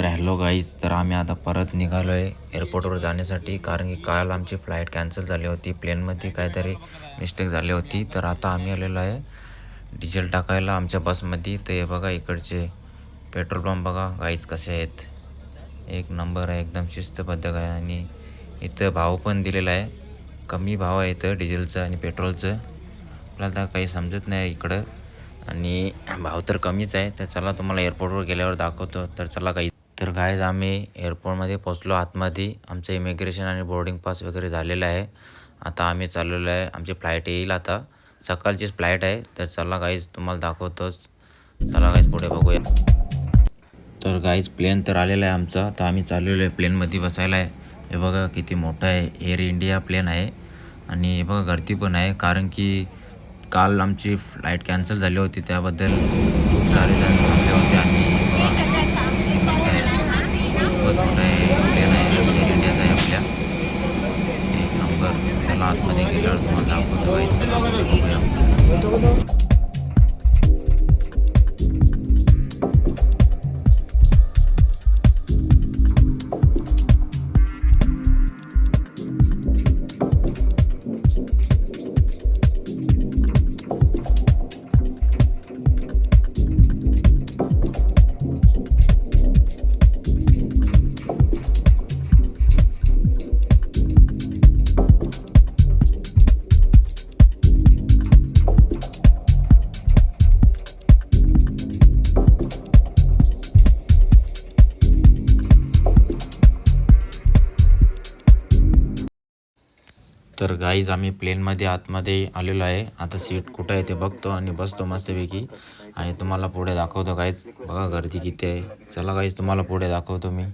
तर hello guys, तर आम्ही आता परत निघालो आहे एअरपोर्टवर जाण्यासाठी, कारण की काल आमची फ्लाईट कॅन्सल झाली होती. प्लेनमध्ये काहीतरी मिस्टेक झाली होती. तर आता आम्ही आलेलो आहे डिझेल टाकायला आमच्या बसमध्ये. तर हे बघा इकडचे पेट्रोल पंप बघा गाईज कसे आहेत, एक नंबर आहे, एकदम शिस्तबद्ध आहे. आणि इथं भाव पण दिलेला आहे, कमी भाव आहे इथं डिझेलचं आणि पेट्रोलचं. आपल्याला काही समजत नाही इकडं, आणि भाव तर कमीच आहे. तर चला तुम्हाला एअरपोर्टवर गेल्यावर दाखवतो. तर चला काही. तर गाईज आम्ही एअरपोर्टमध्ये पोचलो आतमध्ये. आमचं इमिग्रेशन आणि बोर्डिंग पास वगैरे झालेलं आहे. आता आम्ही चाललेलो आहे, आमची फ्लाईट येईल आता, सकाळचीच फ्लाईट आहे. तर चला गाईज तुम्हाला दाखवतोच. चला गाईज पुढे बघूया. तर गाईज प्लेन तर आलेला आहे आमचा. तर आम्ही चाललेलो आहे प्लेनमध्ये बसायला आहे. हे बघा किती मोठं आहे, एअर इंडिया प्लेन आहे. आणि हे बघा गर्दी पण आहे, कारण की काल आमची फ्लाईट कॅन्सल झाली होती, त्याबद्दल खूप सारे जण थांबले होते. आणि खूपच मोठा आहे प्लेन आहे, एअर इंडियाचा आहे आपल्या, एक नंबर. चला आतमध्ये गेल्यावर तुम्हाला दाखवतो गाईज. चला पुढे बघूया. तर गाईज आम्ही प्लेनमध्ये आतमध्ये आलेलो आहे. आता सीट कुठं आहे ते बघतो आणि बसतो मस्तपैकी, आणि तुम्हाला पुढे दाखवतो गाईज. बघा गर्दी किती आहे. चला गाईज तुम्हाला पुढे दाखवतो मी.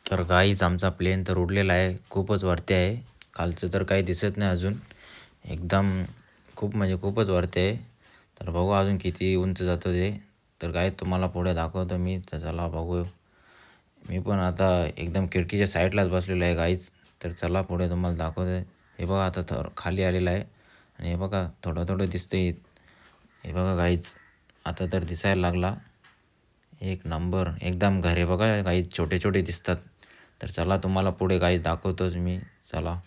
तर गाईज आमचा प्लेन तर उडलेला आहे, खूपच वरती आहे. खालचं तर काही दिसत नाही अजून, एकदम खूप म्हणजे खूपच वरती आहे. तर बघू अजून किती उंच जातो ते. तर गाईज तुम्हाला पुढे दाखवतो मी. तर चला बघू. मी पण आता एकदम खिडकीच्या साईडलाच बसलेलो आहे गाईज. तर चला पुढे तुम्हाला दाखवतो. हे बघा आता खाली आलेलं आहे, आणि हे बघा थोडं थोडं दिसतंय. हे बघा गाईज आता तर दिसायला लागला, एक नंबर एकदम. घरे बघा गाईज छोटे छोटे दिसतात. तर चला तुम्हाला पुढे गाईज दाखवतोच मी. चला.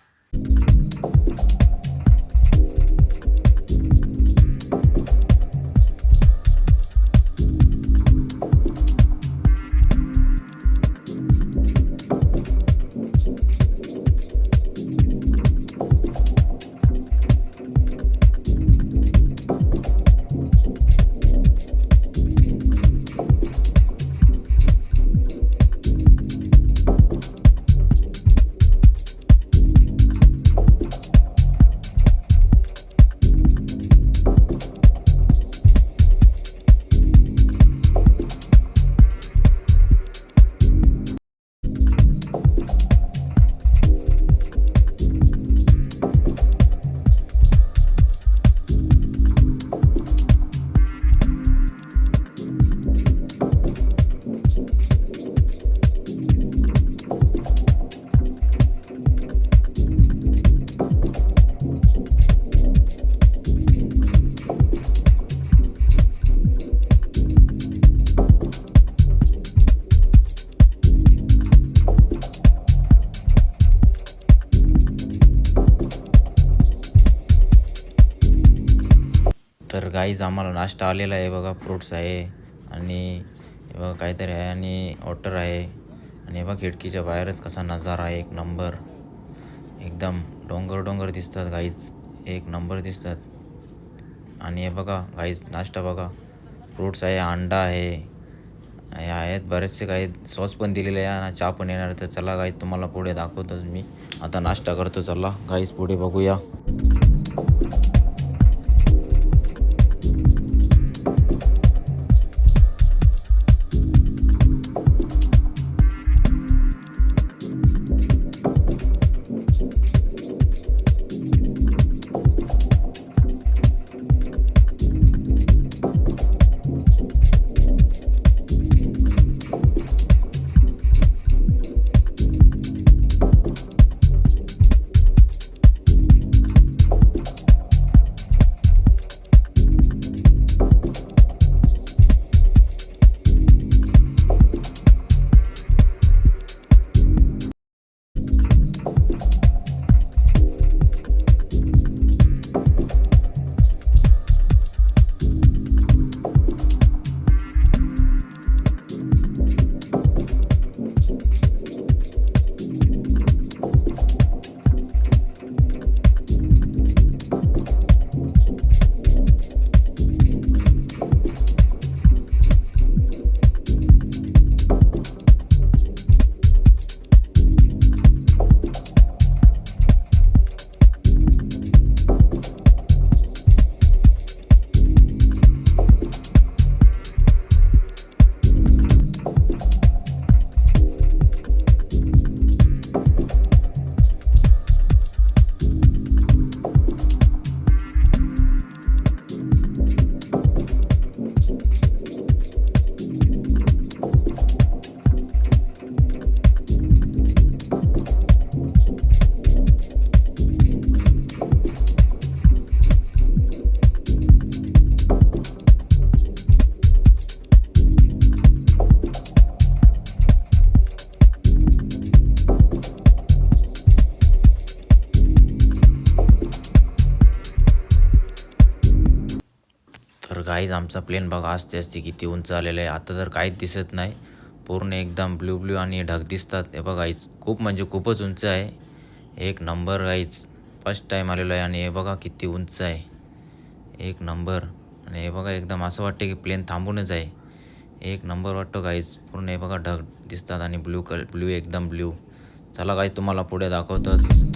तर गाईज आम्हाला नाश्ता आलेला आहे बघा. फ्रूट्स आहे आणि हे बघा काहीतरी आहे आणि वॉटर आहे आणि हे बघा खिडकीच्या बाहेरच कसा नजारा आहे, एक नंबर. एकदम डोंगर दिसतात गाईज, एक नंबर दिसतात. आणि हे बघा गाईज नाश्ता बघा, फ्रूट्स आहे, अंडा आहे, हे आहेत बरेचसे काही सॉस पण दिलेले आहे आणि चहा पण येणार. तर चला गाईज तुम्हाला पुढे दाखवतो. मी आता नाश्ता करतो, चला गाईज पुढे बघूया. तर गाईज आमचा प्लेन बघा असते किती उंच आलेलं आहे. आता तर काहीच दिसत नाही, पूर्ण एकदम ब्ल्यू आणि ढग दिसतात. हे बघा गाईज खूप म्हणजे खूपच उंच आहे, एक नंबर गाईज. फर्स्ट टाईम आलेलो आहे आणि हे बघा किती उंच आहे, एक नंबर. आणि हे बघा एकदम असं वाटतं की प्लेन थांबूनच आहे, एक नंबर वाटतो गाईज. पूर्ण हे बघा ढग दिसतात आणि ब्ल्यू एकदम ब्ल्यू. चला गाईज तुम्हाला पुढे दाखवतोच.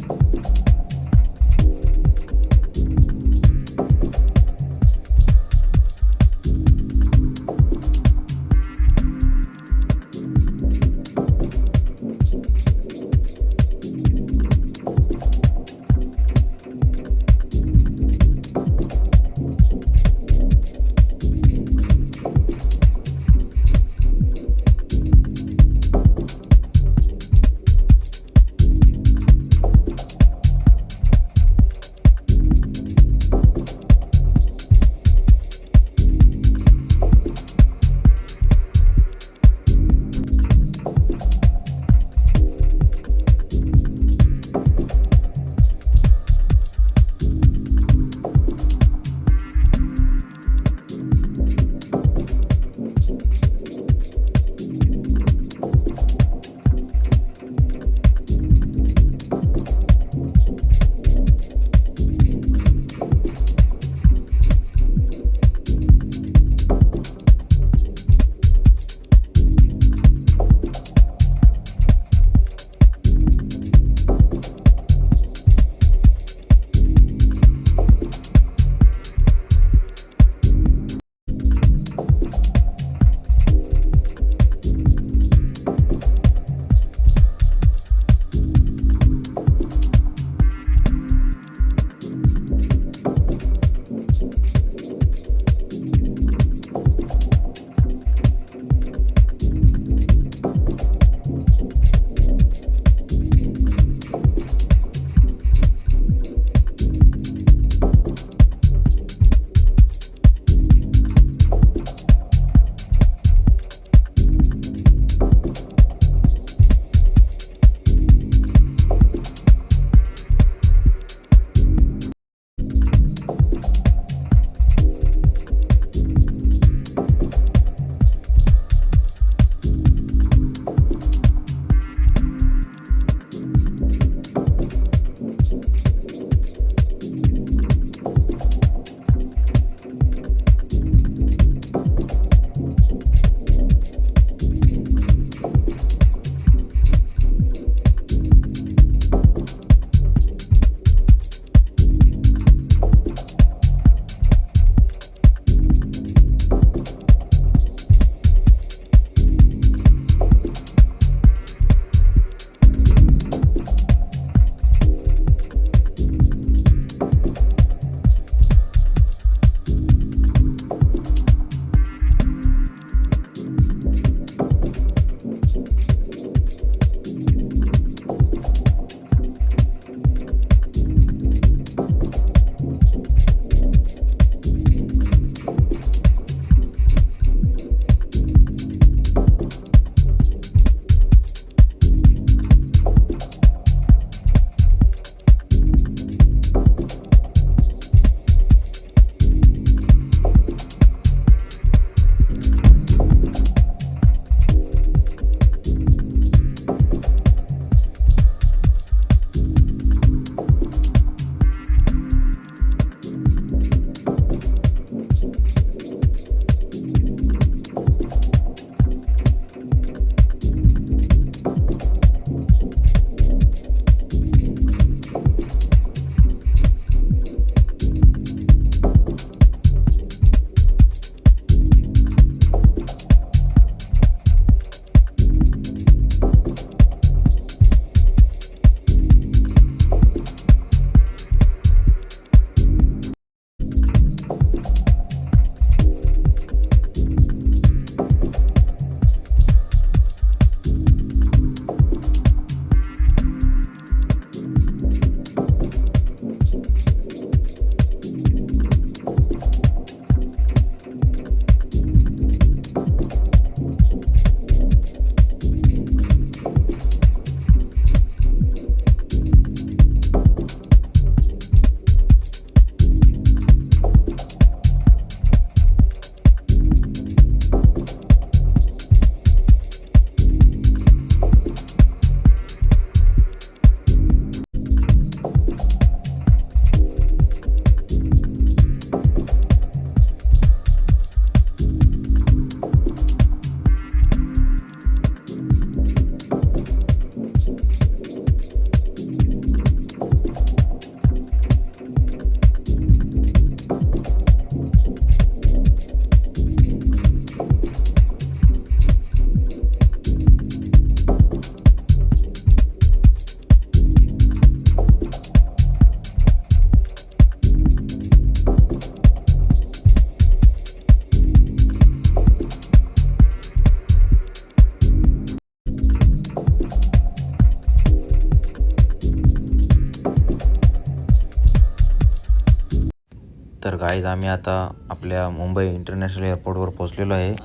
तर गाईज आम्ही आता आपल्या मुंबई इंटरनॅशनल एअरपोर्टवर पोचलेलो आहे.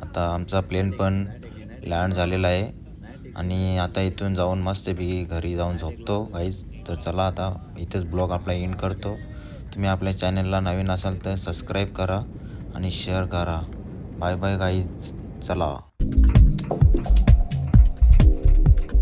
आता आमचा प्लेन पण लँड झालेला आहे आणि आता इथून जाऊन मस्तपैकी घरी जाऊन झोपतो गाईज. तर चला आता इथेच ब्लॉग आपला एंड करतो. तुम्ही आपल्या चॅनलला नवीन असाल तर सबस्क्राईब करा आणि शेअर करा. बाय बाय गाईज, चला.